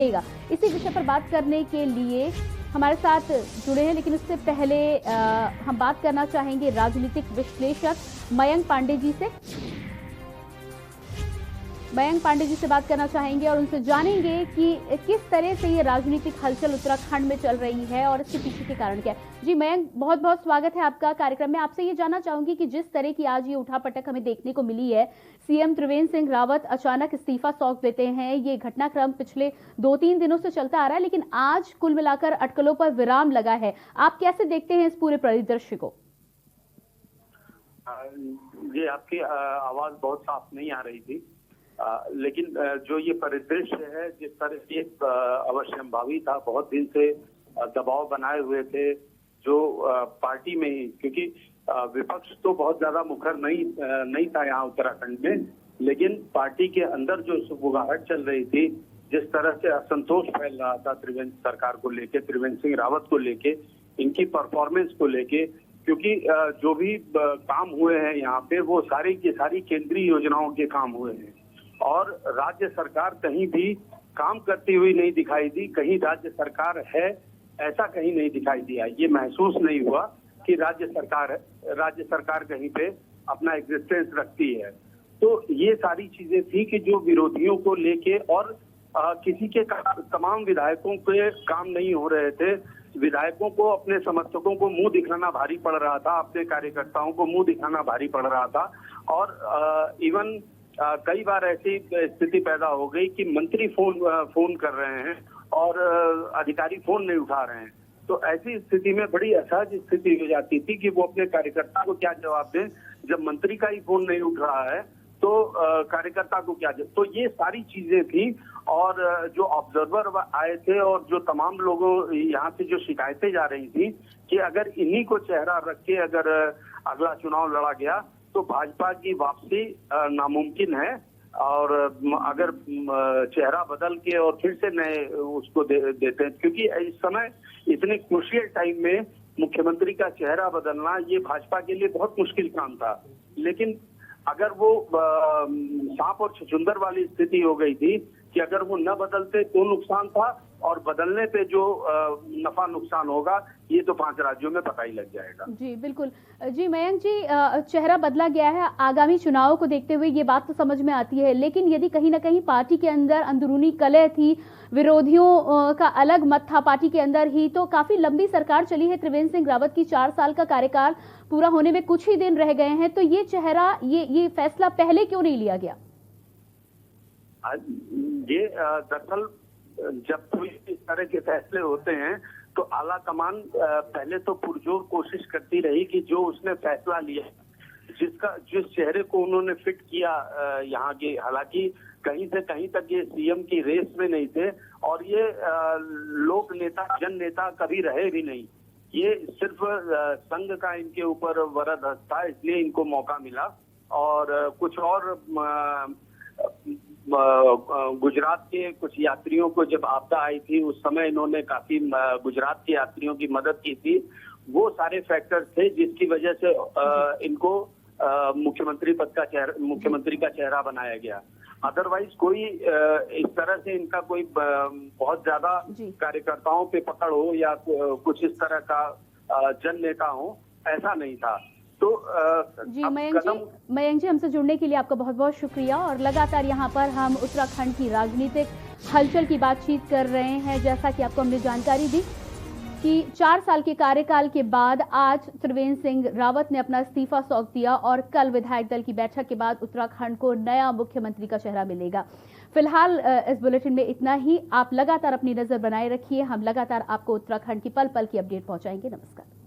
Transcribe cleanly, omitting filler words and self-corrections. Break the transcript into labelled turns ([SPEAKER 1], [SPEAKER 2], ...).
[SPEAKER 1] इसी विषय पर बात करने के लिए हमारे साथ जुड़े हैं, लेकिन उससे पहले हम बात करना चाहेंगे राजनीतिक विश्लेषक मयंक पांडे जी से। मयंक पांडे जी से बात करना चाहेंगे और उनसे जानेंगे कि किस तरह से ये राजनीतिक हलचल उत्तराखंड में चल रही है और इसके पीछे के कारण क्या है। जी मयंक, बहुत बहुत स्वागत है आपका कार्यक्रम में। आपसे ये जानना चाहूंगी कि जिस तरह की आज ये उठापटक हमें देखने को मिली है, सीएम त्रिवेंद्र सिंह रावत अचानक इस्तीफा सौंप देते हैं, ये घटनाक्रम पिछले 2-3 दिनों से चलता आ रहा है, लेकिन आज कुल मिलाकर अटकलों पर विराम लगा है। आप कैसे देखते हैं इस पूरे परिदृश्य को?
[SPEAKER 2] जी, आपकी आवाज बहुत साफ नहीं आ रही थी, लेकिन जो ये परिदृश्य है, जिस तरह से अवश्यंभावी था, बहुत दिन से दबाव बनाए हुए थे जो पार्टी में ही, क्योंकि विपक्ष तो बहुत ज्यादा मुखर नहीं था यहाँ उत्तराखंड में, लेकिन पार्टी के अंदर जो सुगबुगाहट चल रही थी, जिस तरह से असंतोष फैल रहा था त्रिवेंद्र सरकार को लेके, त्रिवेंद्र सिंह रावत को लेके, इनकी परफॉर्मेंस को लेके, क्योंकि जो भी काम हुए हैं यहाँ पे वो सारी की सारी केंद्रीय योजनाओं के काम हुए हैं और राज्य सरकार कहीं भी काम करती हुई नहीं दिखाई दी। कहीं राज्य सरकार है ऐसा कहीं नहीं दिखाई दिया। ये महसूस नहीं हुआ कि राज्य सरकार कहीं पे अपना एग्जिस्टेंस रखती है। तो ये सारी चीजें थी कि जो विरोधियों को लेके और किसी के तमाम विधायकों के काम नहीं हो रहे थे। विधायकों को अपने समर्थकों को मुंह दिखाना भारी पड़ रहा था, अपने कार्यकर्ताओं को मुंह दिखाना भारी पड़ रहा था और इवन कई बार ऐसी स्थिति पैदा हो गई कि मंत्री फोन कर रहे हैं और अधिकारी फोन नहीं उठा रहे हैं। तो ऐसी स्थिति में बड़ी असहज स्थिति हो जाती थी कि वो अपने कार्यकर्ता को क्या जवाब दें। जब मंत्री का ही फोन नहीं उठ रहा है तो कार्यकर्ता को क्या जवाब। तो ये सारी चीजें थी और जो ऑब्जर्वर आए थे और जो तमाम लोगों यहाँ से जो शिकायतें जा रही थी कि अगर इन्हीं को चेहरा रख के अगर अगला चुनाव लड़ा गया तो भाजपा की वापसी नामुमकिन है और अगर चेहरा बदल के और फिर से नए उसको देते हैं, क्योंकि इस समय इतने क्रूशियल टाइम में मुख्यमंत्री का चेहरा बदलना ये भाजपा के लिए बहुत मुश्किल काम था। लेकिन अगर वो सांप और छछूंदर वाली स्थिति हो गई थी कि अगर वो न बदलते तो नुकसान था और बदलने पे जो नफा नुकसान होगा ये तो 5 राज्यों में पता ही लग जाएगा।
[SPEAKER 1] जी बिल्कुल। जी मयंक जी, चेहरा बदला गया है आगामी चुनाव को देखते हुए, ये बात तो समझ में आती है, लेकिन यदि कहीं ना कहीं पार्टी के अंदर अंदरूनी कलह थी, विरोधियों का अलग मत था पार्टी के अंदर ही, तो काफी लंबी सरकार चली है त्रिवेंद्र सिंह रावत की, 4 साल का कार्यकाल पूरा होने में कुछ ही दिन रह गए हैं, तो ये चेहरा ये फैसला पहले क्यों नहीं लिया गया?
[SPEAKER 2] ये दरअसल जब कोई इस तरह के फैसले होते हैं तो आला कमान पहले तो पुरजोर कोशिश करती रही कि जो उसने फैसला लिया, जिस चेहरे को उन्होंने फिट किया यहाँ के, हालांकि कहीं से कहीं तक ये सीएम की रेस में नहीं थे और ये लोक नेता जन नेता कभी रहे भी नहीं। ये सिर्फ संघ का इनके ऊपर वरद हस्त था, इसलिए इनको मौका मिला और कुछ और गुजरात के कुछ यात्रियों को जब आपदा आई थी उस समय इन्होंने काफी गुजरात के यात्रियों की मदद की थी। वो सारे फैक्टर्स थे जिसकी वजह से इनको मुख्यमंत्री का चेहरा बनाया गया। अदरवाइज कोई इस तरह से इनका कोई बहुत ज्यादा कार्यकर्ताओं पे पकड़ हो या कुछ इस तरह का जन नेता हो, ऐसा नहीं था। तो
[SPEAKER 1] जी मयंक जी, हमसे जुड़ने के लिए आपका बहुत बहुत शुक्रिया। और लगातार यहाँ पर हम उत्तराखंड की राजनीतिक हलचल की बातचीत कर रहे हैं। जैसा कि आपको हमने जानकारी दी कि 4 साल के कार्यकाल के बाद आज त्रिवेंद्र सिंह रावत ने अपना इस्तीफा सौंप दिया और कल विधायक दल की बैठक के बाद उत्तराखंड को नया मुख्यमंत्री का चेहरा मिलेगा। फिलहाल इस बुलेटिन में इतना ही। आप लगातार अपनी नजर बनाए रखिए, हम लगातार आपको उत्तराखंड की पल पल की अपडेट पहुंचाएंगे। नमस्कार।